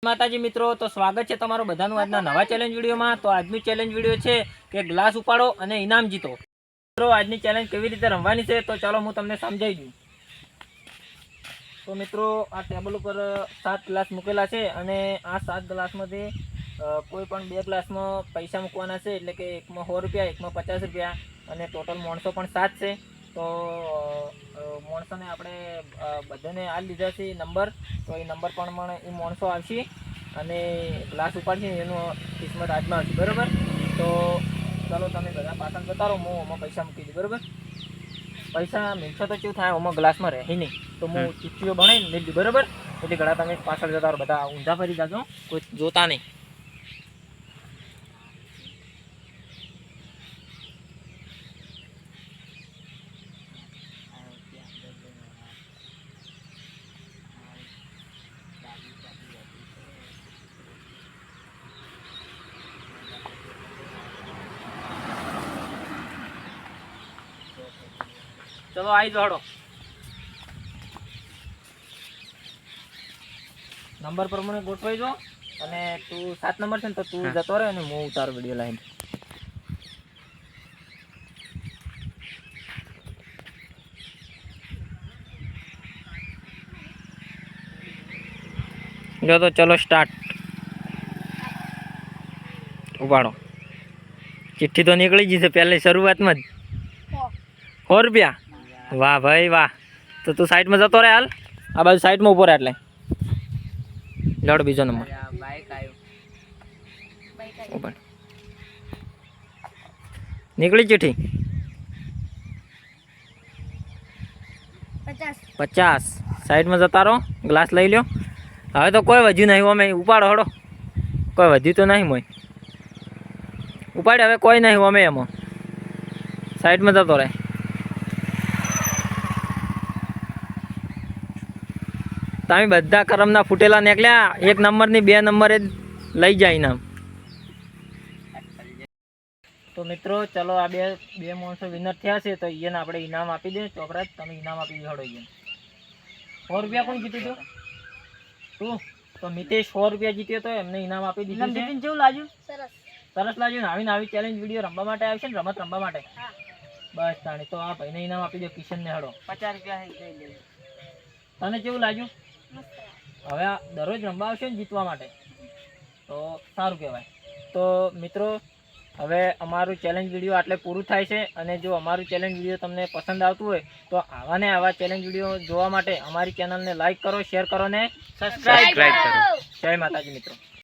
માતાજી મિત્રો, તો સ્વાગત છે તમારું બધાનું આજના નવા ચેલેન્જ વિડીયોમાં। તો આજની ચેલેન્જ વિડીયો છે કે ગ્લાસ ઉપાડો અને ઇનામ જીતો। મિત્રો આજની ચેલેન્જ કેવી રીતે રમવાની છે તો ચાલો હું તમને સમજાવી દઉં। તો મિત્રો આ ટેબલ ઉપર 7 ગ્લાસ મૂકેલા છે અને આ 7 ગ્લાસમાંથી કોઈ પણ 2 ગ્લાસમાં પૈસા મૂકવાના છે, એટલે કે એકમાં 100 રૂપિયા, એકમાં 50 રૂપિયા અને ટોટલ માણસો પણ 7 છે। તો માણસોને આપણે બધાને આ લીધા છે નંબર, તો એ નંબર પણ એ માણસો આવશે અને ગ્લાસ ઉપાડશે, એનું કિસ્મત આજમાં આવશે, બરાબર। તો ચાલો તમે બધા પાછળ જતા રહો, હું આમાં પૈસા મૂકી દઉં, બરાબર। પૈસા મિલશે તો શું થાય, આમાં ગ્લાસમાં રહે નહીં, તો હું ચીઠીઓ બનાવીને લઈ દઉં, બરાબર। એટલે ઘણા તમે પાછળ જતા રહો, બધા ઊંધા ફરી જાજો, કોઈ જોતા નહીં। ચલો આવી જાઓ, નંબર પ્રમાણે ગોઠવાઈ જો, અને તું 7 નંબર છે ને, તો તું જતો રહે અને હું ઉતારો વિડીયો લાઈન। જો તો ચલો સ્ટાર્ટ, ઉપાડો। ચિઠ્ઠી તો નીકળી ગઈ છે પહેલી શરૂઆતમાં જ 100 રૂપિયા। વાહ ભાઈ વાહ, તો તું સાઈડમાં જતો રહે, હાલ આ બાજુ સાઈડમાં ઉભો રહે, એટલે લડ બીજો નંબર ઉપાડ, નીકળી ચિઠ્ઠી 50। સાઈડમાં જતા રહો, ગ્લાસ લઈ લ્યો। હવે તો કોઈ વધ્યું નહીં, અમે ઉપાડો હડો, કોઈ વધ્યું તો નહીં, મોય ઉપાડે, હવે કોઈ નહીં અમે એમાં, સાઈડમાં જતો રહે। તમે બધા કરમના ફૂટેલા નીકળ્યા, 1 નંબરની 2 નંબરે લઈ જાય ઇનામ। તો મિત્રો ચલો આ બે માણસો વિનર થયા છે, તો એને આપણે ઇનામ આપી દઈએ। ચોપરાજ તમે ઇનામ આપી દો, હડો એને 100 રૂપિયા કોણ જીત્યું હતું? તું તો મિતેશ 100 રૂપિયા જીત્યો તો, એમને ઇનામ આપી દીધું છે। કેવું લાગ્યું? સરસ લાગ્યું ને? આવીને આવી ચેલેન્જ વિડીયો રમવા માટે આવે છે ને, રમત રમવા માટે, બસ તાણી તો આ ભાઈને ઇનામ આપી દો, કિશનને, હડો 50 રૂપિયા। તને કેવું લાગ્યું? હવે આ દરરોજ રમવા આવશે ને જીતવા માટે, તો સારું કહેવાય। તો મિત્રો હવે અમારું ચેલેન્જ વિડીયો આટલે પૂરું થાય છે, અને જો અમારું ચેલેન્જ વિડીયો તમને પસંદ આવતું હોય તો આવા ને આવા ચેલેન્જ વિડીયો જોવા માટે અમારી ચેનલને લાઈક કરો, શેર કરો ને સબસ્ક્રાઇબ કરો। જય માતાજી મિત્રો।